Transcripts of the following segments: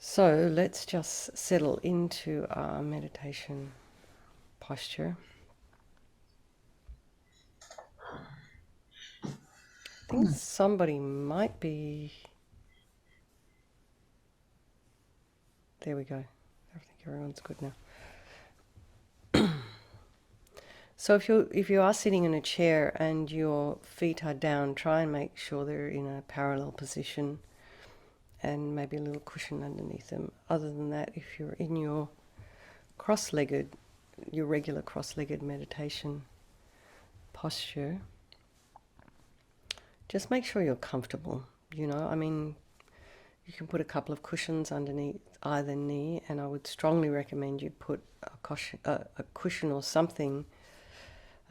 So let's just settle into our meditation posture. I think somebody might be... There we go. I think everyone's good now. So if you are sitting in a chair and your feet are down, try and make sure they're in a parallel position and maybe a little cushion underneath them. Other than that, if you're in your regular cross-legged meditation posture, just make sure you're comfortable. You can put a couple of cushions underneath either knee, and I would strongly recommend you put a cushion or something,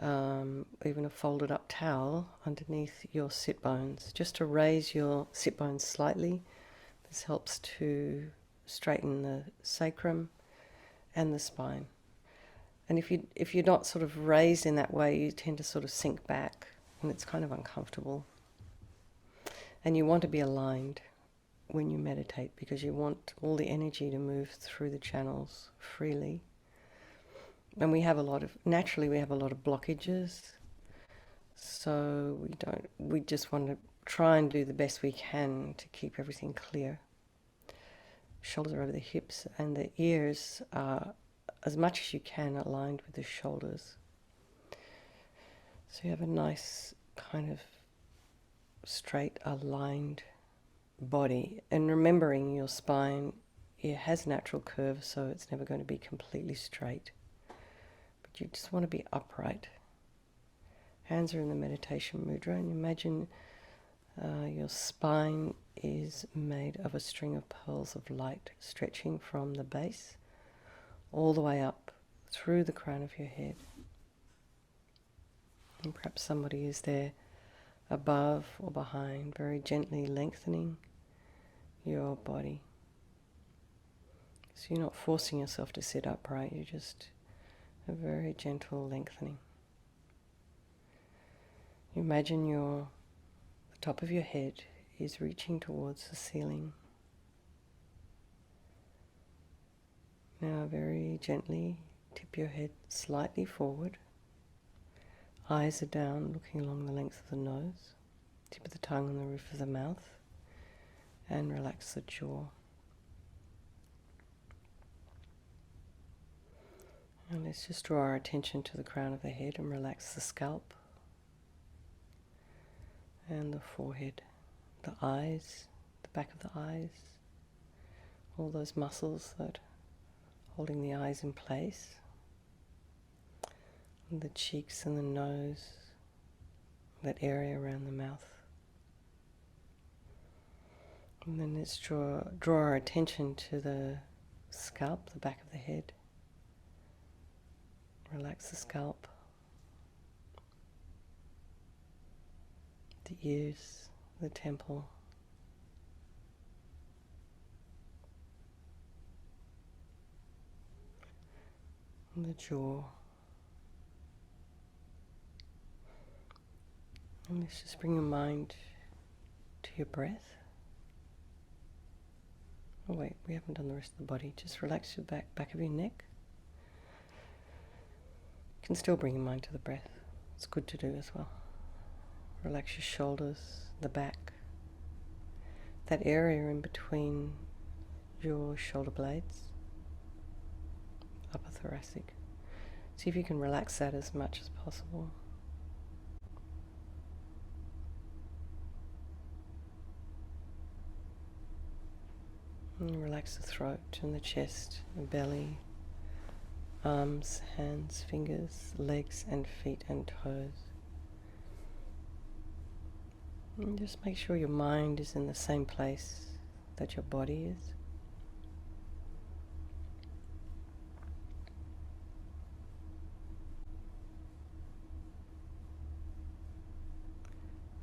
even a folded up towel underneath your sit bones, just to raise your sit bones slightly. This helps to straighten the sacrum and the spine. And if you're not sort of raised in that way, you tend to sort of sink back, and it's kind of uncomfortable. And you want to be aligned when you meditate, because you want all the energy to move through the channels freely. And we have a lot of blockages, so we just want to try and do the best we can to keep everything clear. Shoulders are over the hips, and the ears are, as much as you can, aligned with the shoulders. So you have a nice kind of straight, aligned body, and remembering your spine, it has natural curve, so it's never going to be completely straight, but you just want to be upright. Hands are in the meditation mudra, and imagine your spine is made of a string of pearls of light stretching from the base all the way up through the crown of your head, and perhaps somebody is there above or behind, very gently lengthening your body. So you're not forcing yourself to sit upright, you're just a very gentle lengthening. You imagine the top of your head is reaching towards the ceiling. Now very gently tip your head slightly forward. Eyes are down, looking along the length of the nose. Tip of the tongue on the roof of the mouth. And relax the jaw. And let's just draw our attention to the crown of the head and relax the scalp and the forehead, the eyes, the back of the eyes, all those muscles that are holding the eyes in place, and the cheeks and the nose, that area around the mouth. And then let's draw our attention to the scalp, the back of the head. Relax the scalp, the ears, the temple, and the jaw. And let's just bring your mind to your breath. Oh wait, we haven't done the rest of the body. Just relax your back of your neck. You can still bring your mind to the breath. It's good to do as well. Relax your shoulders, the back, that area in between your shoulder blades, upper thoracic. See if you can relax that as much as possible. And relax the throat and the chest, the belly, arms, hands, fingers, legs and feet and toes. And just make sure your mind is in the same place that your body is.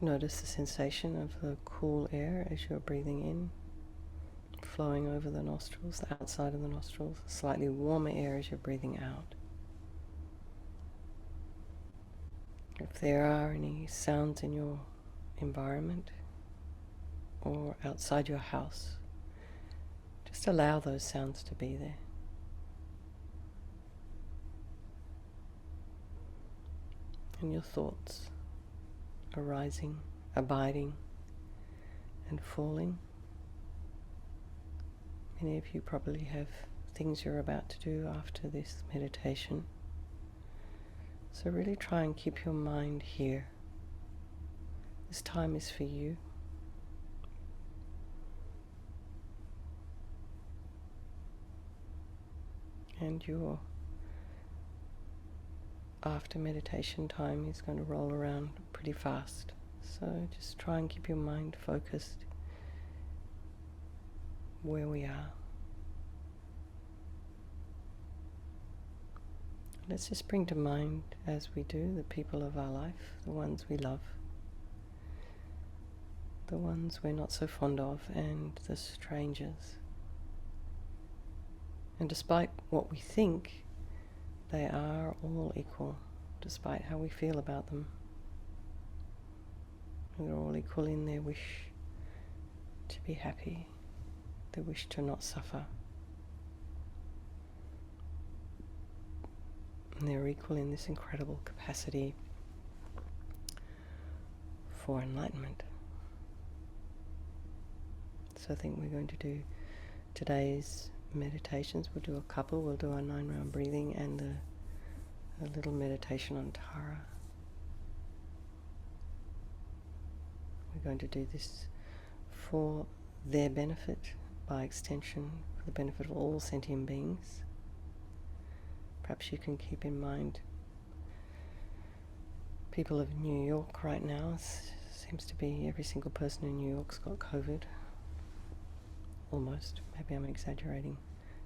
Notice the sensation of the cool air as you're breathing in, flowing over the nostrils, the outside of the nostrils, slightly warmer air as you're breathing out. If there are any sounds in your environment or outside your house, just Just allow those sounds to be there. And your thoughts arising, abiding, and falling. Many of you probably have things you're about to do after this meditation. So really try and keep your mind here. This time is for you. And your after meditation time is going to roll around pretty fast. So just try and keep your mind focused where we are. Let's just bring to mind, as we do, the people of our life, the ones we love, the ones we're not so fond of, and the strangers. And despite what we think, they are all equal, despite how we feel about them. They're all equal in their wish to be happy, their wish to not suffer. And they're equal in this incredible capacity for enlightenment. So I think we're going to do today's meditations. We'll do a couple. We'll do our 9-round breathing and a little meditation on Tara. We're going to do this for their benefit, by extension, for the benefit of all sentient beings. Perhaps you can keep in mind people of New York right now. Seems to be every single person in New York's got COVID. Almost. Maybe I'm exaggerating.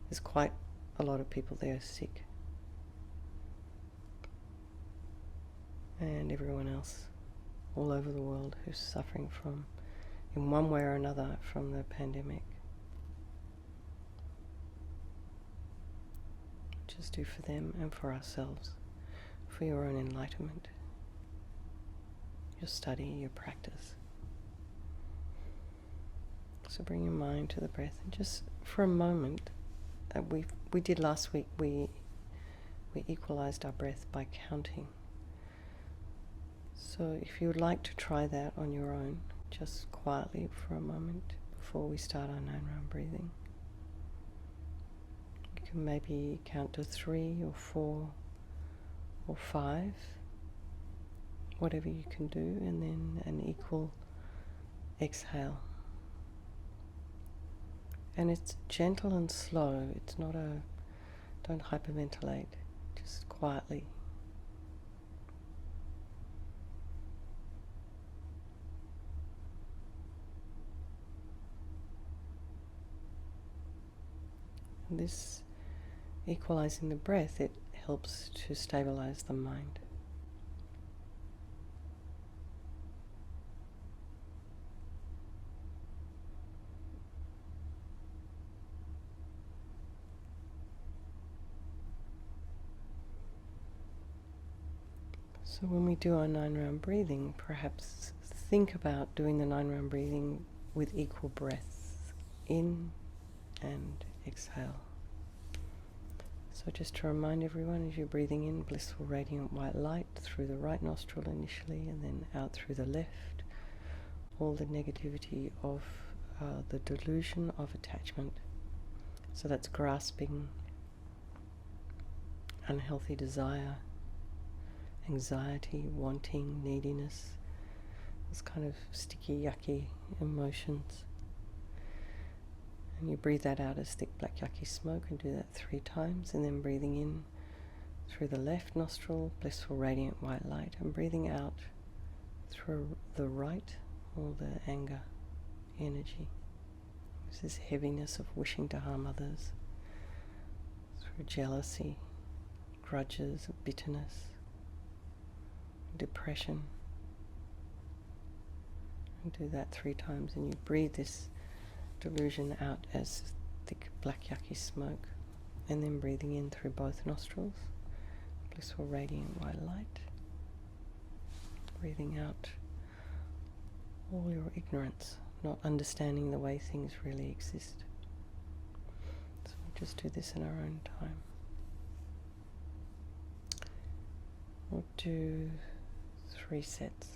There's quite a lot of people there sick. And everyone else all over the world who's suffering from, in one way or another, from the pandemic. Just do for them and for ourselves, for your own enlightenment, your study, your practice. So bring your mind to the breath, and just for a moment, we did last week, we equalized our breath by counting. So if you would like to try that on your own, just quietly for a moment before we start our 9-round breathing. You can maybe count to 3 or 4 or 5, whatever you can do, and then an equal exhale. And it's gentle and slow. It's not don't hyperventilate, just quietly. And this equalizing the breath, it helps to stabilize the mind. So when we do our 9-round breathing, perhaps think about doing the 9-round breathing with equal breaths, in and exhale. So just to remind everyone, as you're breathing in, blissful radiant white light through the right nostril initially, and then out through the left, all the negativity of the delusion of attachment. So that's grasping, unhealthy desire, anxiety, wanting, neediness, those kind of sticky, yucky emotions. And you breathe that out as thick, black, yucky smoke, and do that 3 times, and then breathing in through the left nostril, blissful, radiant white light, and breathing out through the right, all the anger, energy. This heaviness of wishing to harm others, through jealousy, grudges, bitterness, depression. And do that 3 times, and you breathe this delusion out as thick, black, yucky smoke, and then breathing in through both nostrils, blissful, radiant white light, breathing out all your ignorance, not understanding the way things really exist. just do this in our own time. We'll do 3 sets.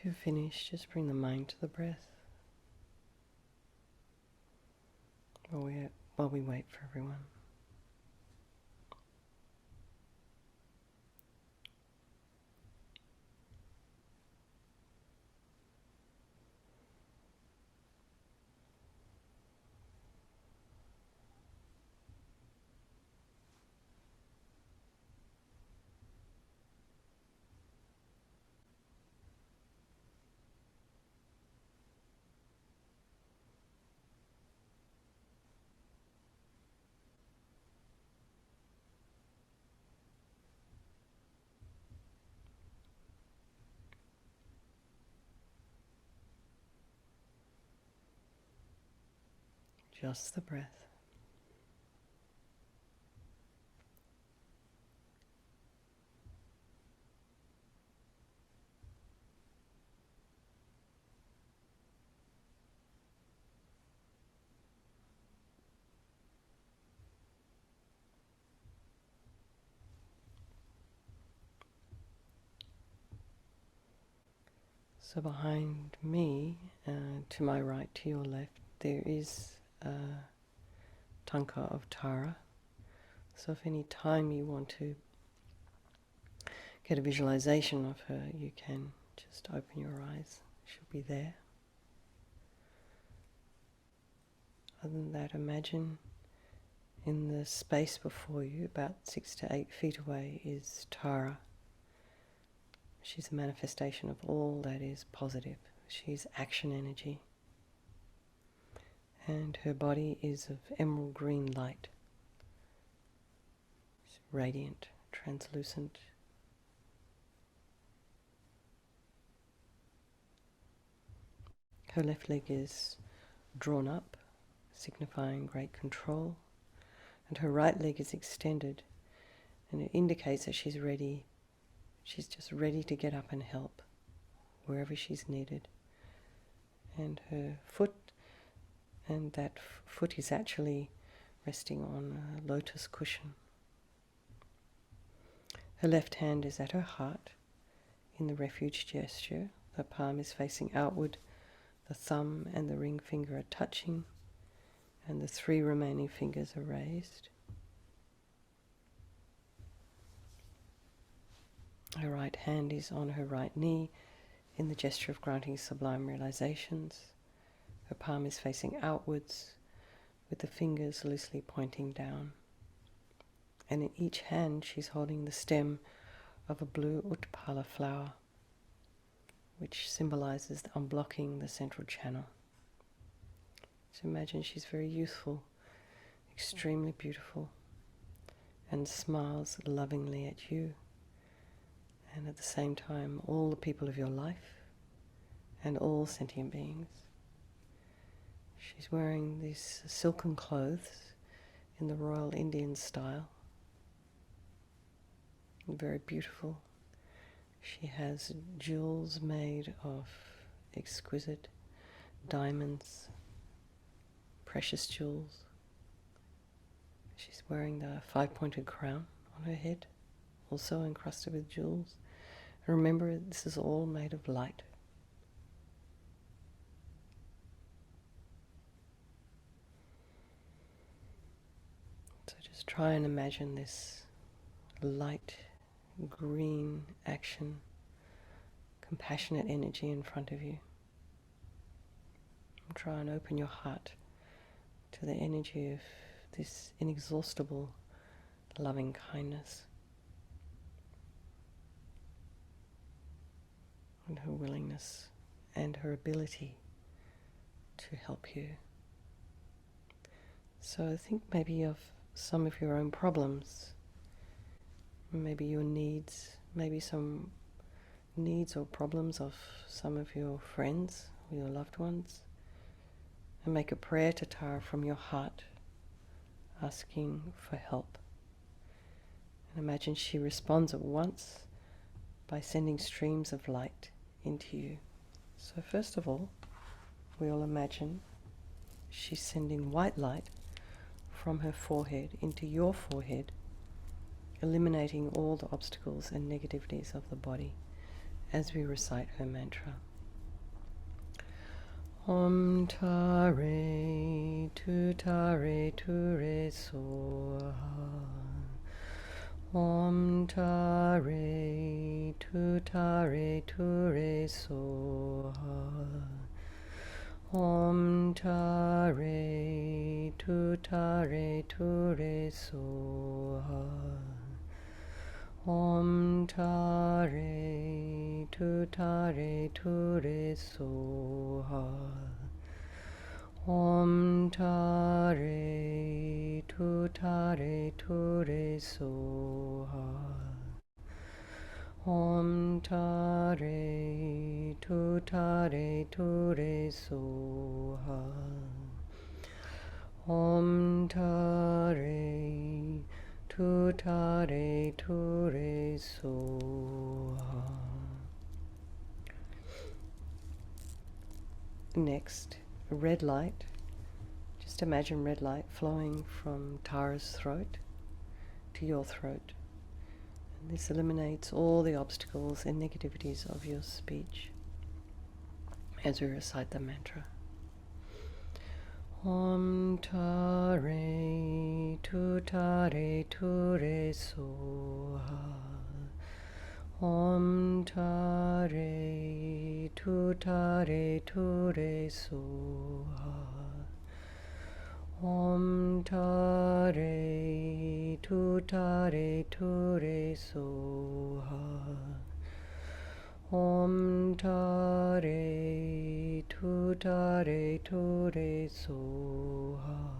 If you're finished, just bring the mind to the breath while we wait for everyone. Just the breath. So behind me, to my right, to your left, there is a tanka of Tara. So if any time you want to get a visualization of her, you can just open your eyes. She'll be there. Other than that, imagine in the space before you, about 6 to 8 feet away, is Tara. She's a manifestation of all that is positive. She's action energy. And her body is of emerald green light. It's radiant, translucent. Her left leg is drawn up, signifying great control. And her right leg is extended, and it indicates that she's ready. She's just ready to get up and help wherever she's needed. And her foot, and that foot is actually resting on a lotus cushion. Her left hand is at her heart in the refuge gesture. The palm is facing outward, the thumb and the ring finger are touching, and the 3 remaining fingers are raised. Her right hand is on her right knee in the gesture of granting sublime realizations. Her palm is facing outwards with the fingers loosely pointing down. And in each hand she's holding the stem of a blue utpala flower, which symbolizes unblocking the central channel. So imagine she's very youthful, extremely beautiful, and smiles lovingly at you. And at the same time, all the people of your life and all sentient beings. She's wearing these silken clothes in the Royal Indian style. Very beautiful. She has jewels made of exquisite diamonds, precious jewels. She's wearing the 5-pointed crown on her head, also encrusted with jewels. And remember, this is all made of light. So just try and imagine this light, green action, compassionate energy in front of you. And try and open your heart to the energy of this inexhaustible loving kindness. And her willingness and her ability to help you. So think maybe of some of your own problems, maybe your needs, maybe some needs or problems of some of your friends or your loved ones, and make a prayer to Tara from your heart, asking for help. And imagine she responds at once by sending streams of light into you. So first of all, we all imagine she's sending white light from her forehead into your forehead, eliminating all the obstacles and negativities of the body as we recite her mantra. Om Tare Tutare Ture Soha. Om Tare Tutare Ture Soha. Om Tare Tutare Ture Soha. Om Tare Tutare Ture Soha. Om Tare Tutare Ture Soha. Om Tare Tutare Ture Soha. Om Tare Tutare Ture Soha. Next, a red light. Just imagine red light flowing from Tara's throat to your throat. And this eliminates all the obstacles and negativities of your speech as we recite the mantra. Om Tare Tutare Ture Soha. Om Tare Tutare Ture Soha. Om Tare Tutare Ture Soha. Om Tare Tutare Ture Soha.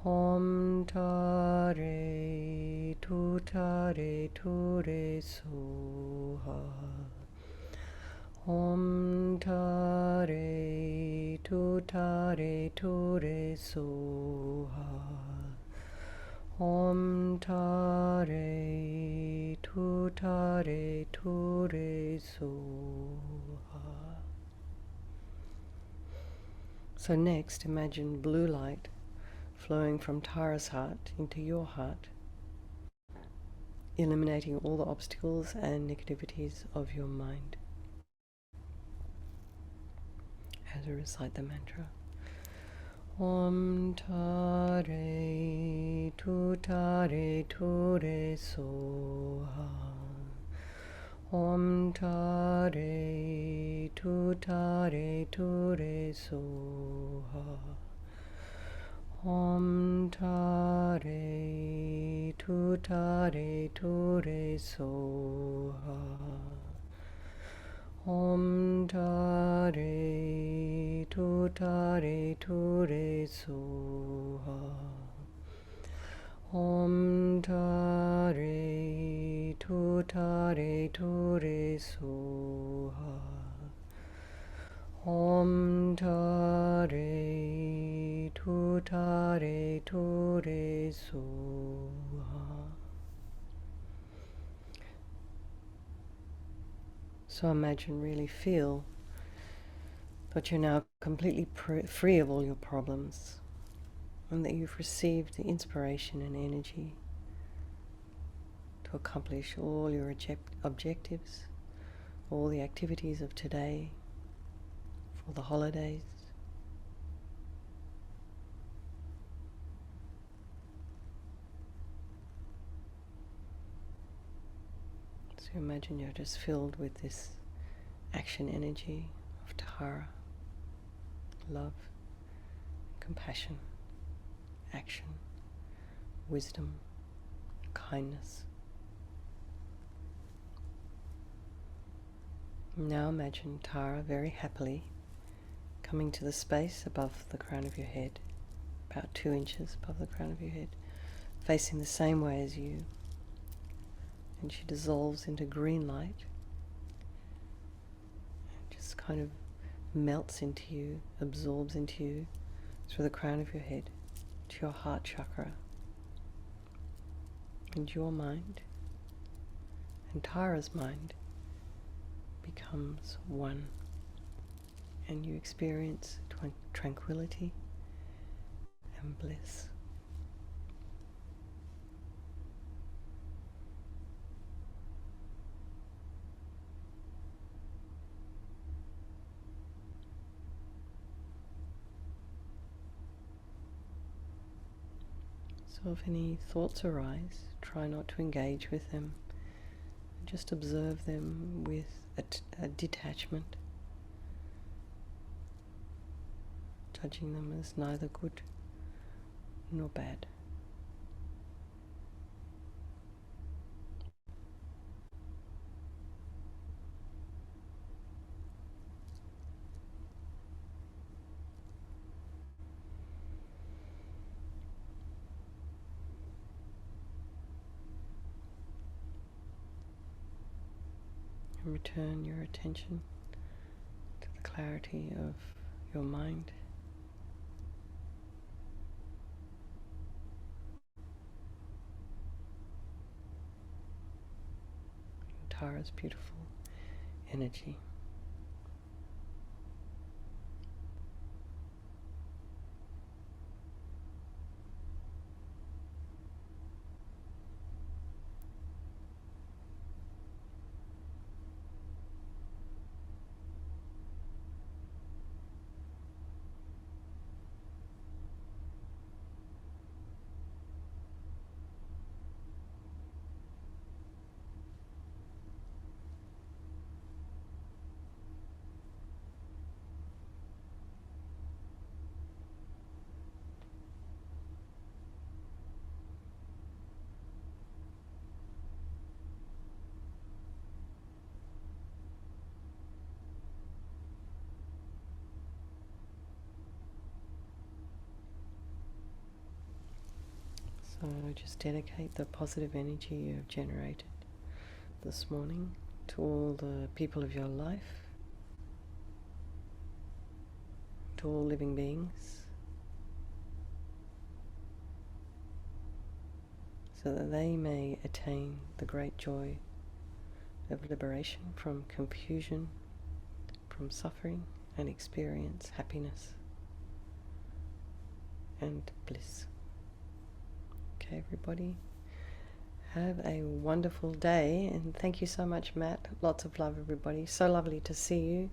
Om Tare Tutare Ture Soha. Om Tare Tutare Ture Soha. Om Tare Tutare Ture Soha. So next, imagine blue light flowing from Tara's heart into your heart, eliminating all the obstacles and negativities of your mind as we recite the mantra. Om Tare Tutare Ture Soha. Om Tare Tutare Ture Soha. Om Tare Tutare Ture Soha. Om Tare Tutare Ture Soha. Om Tare Tutare Ture Soha. Om Tare Tutare Ture Soha. So imagine, really feel that you're now completely free of all your problems, and that you've received the inspiration and energy to accomplish all your objectives, all the activities of today, for the holidays. So imagine you're just filled with this action energy of Tara, love, compassion, action, wisdom, kindness. Now imagine Tara very happily coming to the space above the crown of your head, about 2 inches above the crown of your head, facing the same way as you. And she dissolves into green light, just kind of melts into you, absorbs into you through the crown of your head to your heart chakra. And your mind and Tara's mind becomes one, and you experience tranquility and bliss. So if any thoughts arise, try not to engage with them. Just observe them with a detachment, judging them as neither good nor bad. And return your attention to the clarity of your mind. Tara's beautiful energy. So just dedicate the positive energy you have generated this morning to all the people of your life, to all living beings, so that they may attain the great joy of liberation from confusion, from suffering, and experience happiness and bliss. Okay, everybody, have a wonderful day, and thank you so much, Matt. Lots of love, everybody. So lovely to see you.